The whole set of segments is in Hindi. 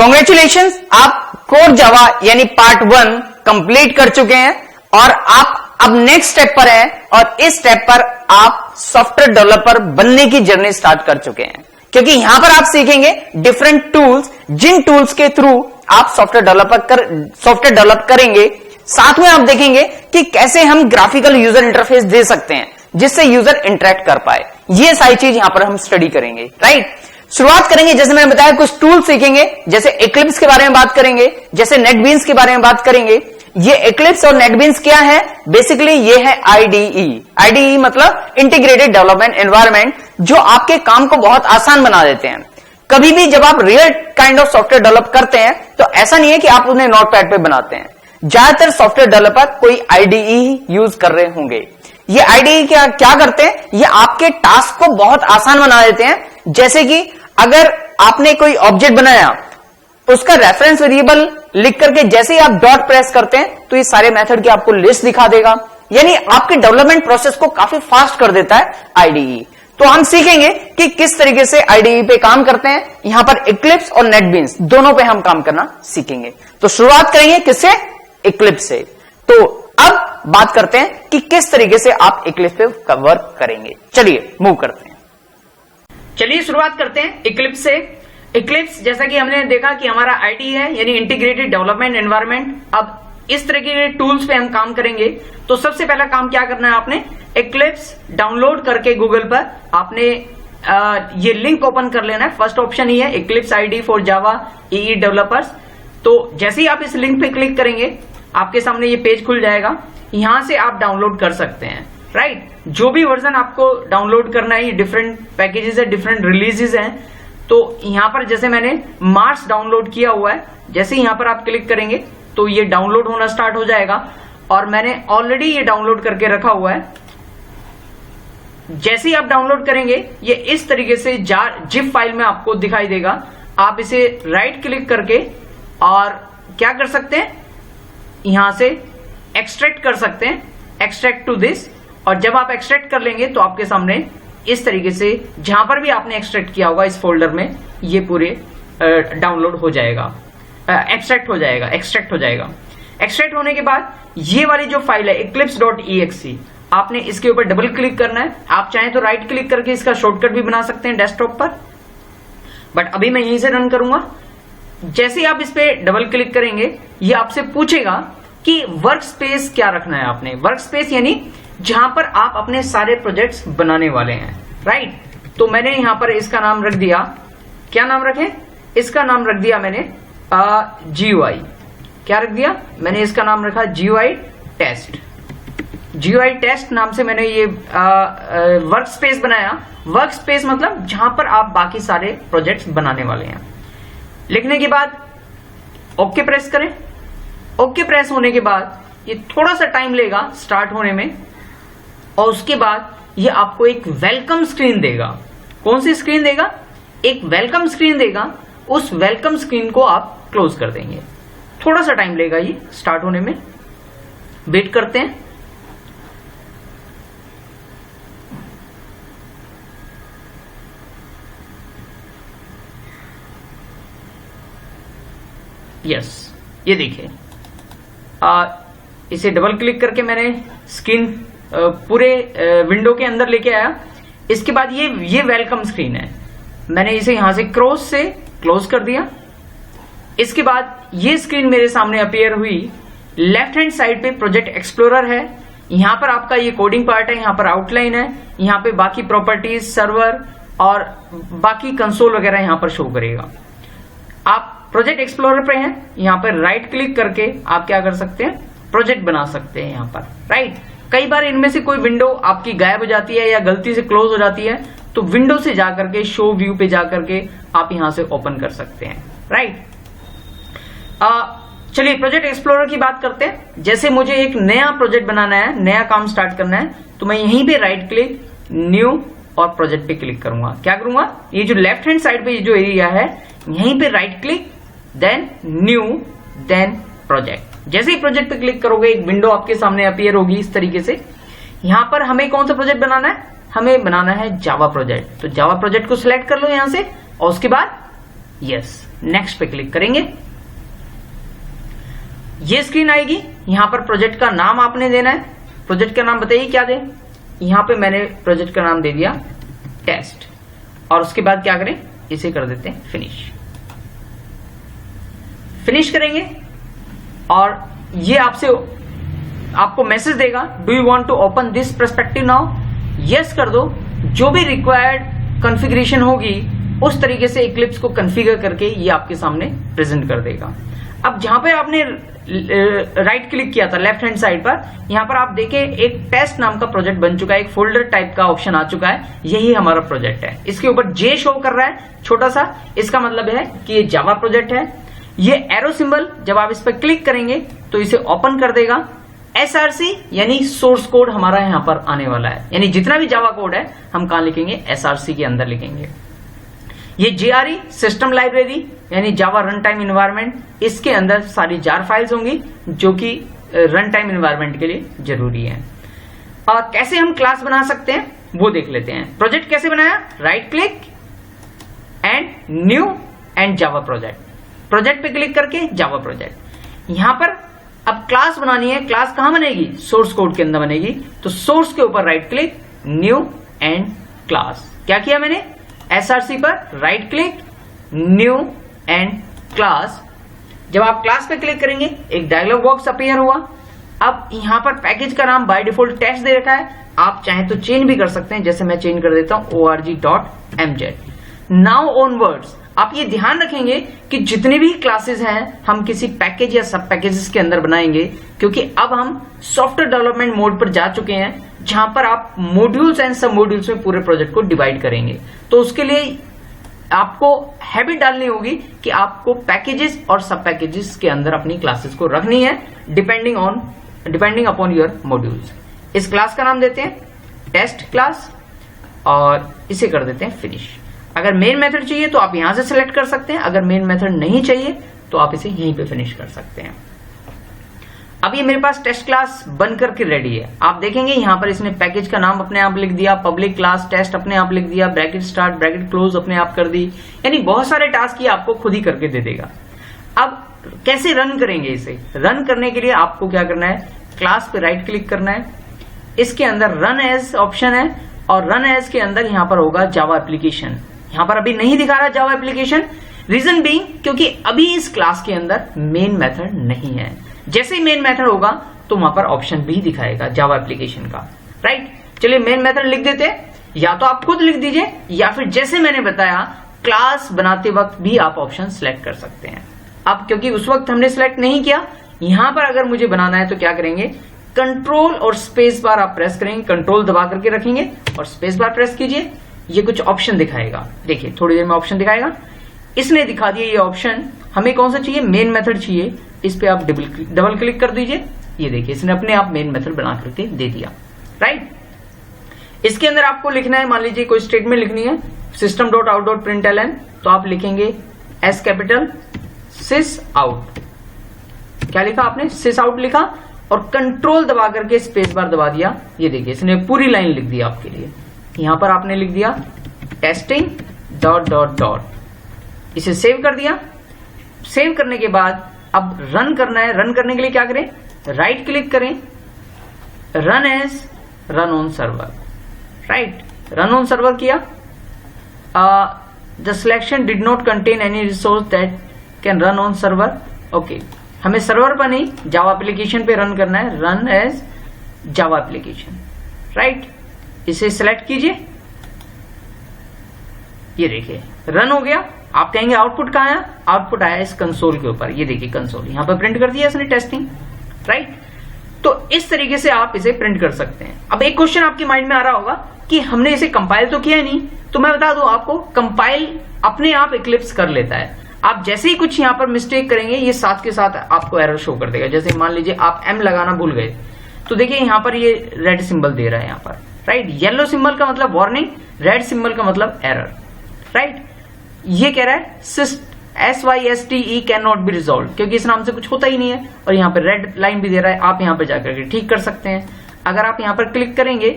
कॉन्ग्रेचुलेशंस, आप कोर जावा यानी पार्ट 1 कंप्लीट कर चुके हैं और आप अब नेक्स्ट स्टेप पर हैं और इस स्टेप पर आप सॉफ्टवेयर डेवलपर बनने की जर्नी स्टार्ट कर चुके हैं, क्योंकि यहां पर आप सीखेंगे डिफरेंट टूल्स, जिन टूल्स के थ्रू आप सॉफ्टवेयर डेवलप करेंगे। साथ में आप देखेंगे कि कैसे हम ग्राफिकल यूजर इंटरफेस दे सकते हैं जिससे यूजर इंटरेक्ट कर पाए। ये सारी चीज यहां पर हम स्टडी करेंगे, राइट। शुरुआत करेंगे, जैसे मैंने बताया, कुछ टूल सीखेंगे, जैसे एक्लिप्स के बारे में बात करेंगे, जैसे नेटबीन्स के बारे में बात करेंगे। ये एक्लिप्स और नेटबीन्स क्या है? बेसिकली ये है आईडीई मतलब इंटीग्रेटेड डेवलपमेंट एनवायरनमेंट, जो आपके काम को बहुत आसान बना देते हैं। कभी भी जब आप real kind of software develop करते हैं तो ऐसा नहीं है कि आप उन्हें नोटपैड पे बनाते हैं। ज्यादातर सॉफ्टवेयर डेवलपर कोई आईडीई यूज कर रहे होंगे। ये आईडीई क्या करते हैं? ये आपके टास्क को बहुत आसान बना देते हैं। जैसे कि अगर आपने कोई ऑब्जेक्ट बनाया, उसका रेफरेंस वेरिएबल लिख करके जैसे ही आप डॉट प्रेस करते हैं तो ये सारे मेथड की आपको लिस्ट दिखा देगा, यानी आपके डेवलपमेंट प्रोसेस को काफी फास्ट कर देता है आईडीई। तो हम सीखेंगे कि किस तरीके से आईडीई पे काम करते हैं। यहां पर एक्लिप्स और नेटबीन्स दोनों पे हम काम करना सीखेंगे। तो शुरुआत करेंगे किससे? एक्लिप्स से। तो अब बात करते हैं कि किस तरीके से आप एक्लिप्स पे वर्क करेंगे। चलिए मूव करते हैं। चलिए शुरुआत करते हैं एक्लिप्स से। एक्लिप्स, जैसा कि हमने देखा कि हमारा आईडी है, यानी इंटीग्रेटेड डेवलपमेंट एनवायरनमेंट। अब इस तरह के टूल्स पे हम काम करेंगे। तो सबसे पहला काम क्या करना है आपने? एक्लिप्स डाउनलोड करके गूगल पर आपने ये लिंक ओपन कर लेना है। फर्स्ट ऑप्शन ही है eclipse ID for Java EE developers. तो जैसे ही आप इस लिंक पे क्लिक करेंगे आपके सामने ये पेज खुल जाएगा। यहां से आप डाउनलोड कर सकते हैं, राइट। जो भी वर्जन आपको डाउनलोड करना है, ये डिफरेंट पैकेजेस है, डिफरेंट रिलीजेस हैं। तो यहां पर जैसे मैंने मार्च डाउनलोड किया हुआ है, जैसे यहां पर आप क्लिक करेंगे तो ये डाउनलोड होना स्टार्ट हो जाएगा और मैंने ऑलरेडी ये डाउनलोड करके रखा हुआ है। जैसे ही आप डाउनलोड करेंगे ये इस तरीके से जिप फाइल में आपको दिखाई देगा। आप इसे राइट क्लिक करके और क्या कर सकते हैं, यहां से एक्सट्रैक्ट कर सकते हैं, एक्सट्रैक्ट टू दिस। और जब आप एक्सट्रैक्ट कर लेंगे तो आपके सामने इस तरीके से जहां पर भी आपने एक्सट्रैक्ट किया होगा इस फोल्डर में ये पूरे डाउनलोड हो जाएगा, एक्सट्रैक्ट हो जाएगा। एक्सट्रैक्ट होने के बाद ये वाली जो फाइल है eclipse.exe, आपने इसके ऊपर डबल क्लिक करना है। आप चाहें तो राइट क्लिक करके इसका शॉर्टकट भी बना सकते हैं डेस्कटॉप पर, बट अभी मैं यहीं से रन करूंगा। जैसे ही आप इस पे डबल क्लिक करेंगे ये आपसे पूछेगा कि वर्क स्पेस क्या रखना है आपने। वर्क स्पेस यानी जहां पर आप अपने सारे प्रोजेक्ट्स बनाने वाले हैं, राइट। तो मैंने यहां पर इसका नाम रख दिया, क्या नाम रखें? इसका नाम रख दिया मैंने GUI। क्या रख दिया? मैंने इसका नाम रखा GUI टेस्ट। GUI टेस्ट नाम से मैंने ये वर्क स्पेस बनाया। वर्क स्पेस मतलब जहां पर आप बाकी सारे प्रोजेक्ट्स बनाने वाले हैं। लिखने के बाद ओके प्रेस करें। ओके प्रेस होने के बाद ये थोड़ा सा टाइम लेगा स्टार्ट होने में और उसके बाद ये आपको एक वेलकम स्क्रीन देगा। कौन सी स्क्रीन देगा? एक वेलकम स्क्रीन देगा। उस वेलकम स्क्रीन को आप क्लोज कर देंगे। थोड़ा सा टाइम लेगा ये स्टार्ट होने में, वेट करते हैं। यस, ये देखिए, इसे डबल क्लिक करके मैंने स्क्रीन पूरे विंडो के अंदर लेके आया। इसके बाद ये वेलकम स्क्रीन है, मैंने इसे यहां से क्रॉस से क्लोज कर दिया। इसके बाद ये स्क्रीन मेरे सामने अपीयर हुई। लेफ्ट हैंड साइड पे प्रोजेक्ट एक्सप्लोरर है, यहां पर आपका ये कोडिंग पार्ट है, यहां पर आउटलाइन है, यहां पे बाकी प्रॉपर्टीज, सर्वर और बाकी कंसोल वगैरह यहां पर शो करेगा। आप प्रोजेक्ट एक्सप्लोरर पे हैं, यहां पर राइट क्लिक करके आप क्या कर सकते हैं? प्रोजेक्ट बना सकते हैं यहां पर, राइट। कई बार इनमें से कोई विंडो आपकी गायब हो जाती है या गलती से क्लोज हो जाती है, तो विंडो से जाकर के शो व्यू पे जाकर के आप यहां से ओपन कर सकते हैं, राइट। चलिए प्रोजेक्ट एक्सप्लोरर की बात करते हैं। जैसे मुझे एक नया प्रोजेक्ट बनाना है, नया काम स्टार्ट करना है, तो मैं यहीं पे राइट क्लिक, न्यू और प्रोजेक्ट पे क्लिक करूंगा। क्या करूंगा? ये जो लेफ्ट हैंड साइड पे जो एरिया है, यहीं पे right click, then new, then project. जैसे ही प्रोजेक्ट पे क्लिक करोगे एक विंडो आपके सामने अपीयर होगी इस तरीके से। यहां पर हमें कौन सा प्रोजेक्ट बनाना है? हमें बनाना है जावा प्रोजेक्ट। तो जावा प्रोजेक्ट को सिलेक्ट कर लो यहां से और उसके बाद यस, नेक्स्ट पे क्लिक करेंगे। ये स्क्रीन आएगी। यहां पर प्रोजेक्ट का नाम आपने देना है। प्रोजेक्ट का नाम बताइए क्या दें। यहां पे मैंने प्रोजेक्ट का नाम दे दिया टेस्ट, और उसके बाद क्या करें, इसे कर देते हैं फिनिश। फिनिश करेंगे और ये आपको मैसेज देगा, do you want to open this perspective now. Yes कर दो। जो भी रिक्वायर्ड कॉन्फ़िगरेशन होगी उस तरीके से इक्लिप्स को कॉन्फ़िगर करके ये आपके सामने प्रेजेंट कर देगा। अब जहां पे आपने राइट क्लिक किया था लेफ्ट हैंड साइड पर, यहां पर आप देखें एक टेस्ट नाम का प्रोजेक्ट बन चुका है, एक फोल्डर टाइप का ऑप्शन आ चुका है। यही हमारा प्रोजेक्ट है। इसके ऊपर जे शो कर रहा है छोटा सा, इसका मतलब है कि ये जावा प्रोजेक्ट है। ये एरो सिंबल जब आप इस पर क्लिक करेंगे तो इसे ओपन कर देगा। SRC यानी सोर्स कोड हमारा यहां पर आने वाला है, यानी जितना भी जावा कोड है हम कहां लिखेंगे, SRC के अंदर लिखेंगे। ये JRE सिस्टम लाइब्रेरी यानी जावा रन टाइम इन्वायरमेंट, इसके अंदर सारी जार फाइल्स होंगी जो कि रन टाइम इन्वायरमेंट के लिए जरूरी है। और कैसे हम क्लास बना सकते हैं वो देख लेते हैं। प्रोजेक्ट कैसे बनाया, right click and new and Java project. Project पे क्लिक करके जावा प्रोजेक्ट। यहां पर अब क्लास बनानी है। क्लास कहां बनेगी, सोर्स कोड के अंदर बनेगी। तो सोर्स के ऊपर right click, new and class. क्या किया मैंने, SRC पर right click, new and class. जब आप क्लास पे क्लिक करेंगे एक डायलॉग बॉक्स अपीयर हुआ। अब यहां पर पैकेज का नाम बाय डिफॉल्ट टेस्ट दे रखा है, आप चाहें तो चेंज भी कर सकते हैं। जैसे मैं चेंज कर देता हूं org.mz। नाउ ऑनवर्ड्स आप ये ध्यान रखेंगे कि जितनी भी क्लासेस हैं हम किसी पैकेज या सब पैकेजेस के अंदर बनाएंगे, क्योंकि अब हम सॉफ्टवेयर डेवलपमेंट मोड पर जा चुके हैं जहां पर आप मॉड्यूल्स एंड सब मॉड्यूल्स में पूरे प्रोजेक्ट को डिवाइड करेंगे। तो उसके लिए आपको हैबिट डालनी होगी कि आपको पैकेजेस और सब पैकेजेस के अंदर अपनी क्लासेस को रखनी है डिपेंडिंग अपॉन योर मॉड्यूल्स। इस क्लास का नाम देते हैं टेस्ट क्लास और इसे कर देते हैं फिनिश। अगर मेन मेथड चाहिए तो आप यहां से सिलेक्ट कर सकते हैं, अगर मेन मेथड नहीं चाहिए तो आप इसे यहीं पे फिनिश कर सकते हैं। अब ये मेरे पास टेस्ट क्लास बन करके रेडी है। आप देखेंगे यहां पर इसने पैकेज का नाम अपने आप लिख दिया, पब्लिक क्लास टेस्ट अपने आप लिख दिया, ब्रैकेट स्टार्ट ब्रैकेट क्लोज अपने आप कर दी, यानी बहुत सारे टास्क ये आपको खुद ही करके दे देगा। अब कैसे रन करेंगे इसे, रन करने के लिए आपको क्या करना है, क्लास पे राइट क्लिक करना है, इसके अंदर रन एज ऑप्शन है और रन एज के अंदर यहां पर होगा जावा एप्लीकेशन। यहां पर अभी नहीं दिखा रहा जावा एप्लीकेशन, रीजन बीइंग क्योंकि अभी इस क्लास के अंदर मेन मेथड नहीं है। जैसे ही मेन मेथड होगा तो वहां पर ऑप्शन भी दिखाएगा जावा एप्लीकेशन का, राइट। चलिए मेन मेथड लिख देते हैं, या तो आप खुद लिख दीजिए या फिर जैसे मैंने बताया क्लास बनाते वक्त भी आप ऑप्शन सिलेक्ट कर सकते हैं। अब क्योंकि उस वक्त हमने सिलेक्ट नहीं किया, यहां पर अगर मुझे बनाना है तो क्या करेंगे, कंट्रोल और स्पेस बार आप प्रेस करेंगे, कंट्रोल दबा करके रखेंगे और स्पेस बार प्रेस कीजिए, ये कुछ ऑप्शन दिखाएगा। देखिए थोड़ी देर में ऑप्शन दिखाएगा, इसने दिखा दिया ये ऑप्शन। हमें कौन सा चाहिए, मेन मेथड चाहिए, इस पे आप डबल क्लिक कर दीजिए। ये देखिए इसने अपने आप मेन मेथड बना करके दे दिया, राइट। इसके अंदर आपको लिखना है, मान लीजिए कोई स्टेटमेंट लिखनी है system.out.println, तो आप लिखेंगे एस कैपिटल सिस आउट। क्या लिखा आपने, सिस आउट लिखा और कंट्रोल दबा करके स्पेस बार दबा दिया। ये देखिए इसने पूरी लाइन लिख दी आपके लिए। यहां पर आपने लिख दिया टेस्टिंग ... इसे सेव कर दिया। सेव करने के बाद अब रन करना है। रन करने के लिए क्या करें, राइट क्लिक करें, run as run on server, right. Run on server किया, the selection did not contain any resource that can run on server. Okay, हमें सर्वर पर नहीं जावा एप्लीकेशन पे रन करना है, run as Java application, right. इसे सिलेक्ट कीजिए, ये देखिए रन हो गया। आप कहेंगे आउटपुट कहां आया, आउटपुट आया इस कंसोल के ऊपर। ये देखिए कंसोल यहां पर प्रिंट कर दिया इसने टेस्टिंग, राइट। तो इस तरीके से आप इसे प्रिंट कर सकते हैं। अब एक क्वेश्चन आपके माइंड में आ रहा होगा कि हमने इसे कंपाइल तो किया नहीं, तो मैं बता दूं आपको, कंपाइल अपने आप इक्लिप्स कर लेता है। आप जैसे ही कुछ यहां पर मिस्टेक करेंगे ये साथ के साथ आपको एरर शो कर देगा। जैसे मान लीजिए आप एम लगाना भूल गए, तो देखिए यहां पर ये रेड सिंबल दे रहा है यहां पर, राइट। येलो सिंबल का मतलब वार्निंग, रेड सिंबल का मतलब एरर, राइट। ये कह रहा है SYSTE can not be resolve, क्योंकि इस नाम से कुछ होता ही नहीं है। और यहाँ पे रेड लाइन भी दे रहा है, आप यहाँ पे जाकर के ठीक कर सकते हैं। अगर आप यहाँ पर क्लिक करेंगे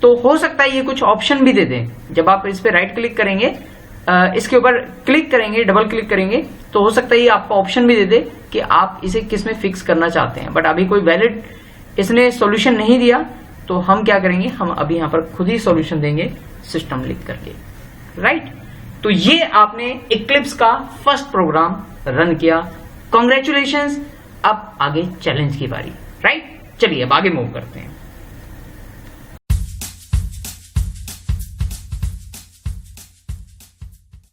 तो हो सकता है ये कुछ ऑप्शन भी दे दें। जब आप इस पे राइट क्लिक करेंगे इसके ऊपर क्लिक करेंगे, डबल क्लिक करेंगे तो हो सकता है ये आपको ऑप्शन भी दे दे कि आप इसे किस में फिक्स करना चाहते हैं, बट अभी कोई वैलिड इसने सॉल्यूशन नहीं दिया तो हम क्या करेंगे, हम अभी यहां पर खुद ही सॉल्यूशन देंगे सिस्टम लिख करके, राइट। तो ये आपने इक्लिप्स का फर्स्ट प्रोग्राम रन किया, कॉन्ग्रेचुलेशंस। अब आगे चैलेंज की बारी, राइट। चलिए अब आगे मूव करते हैं।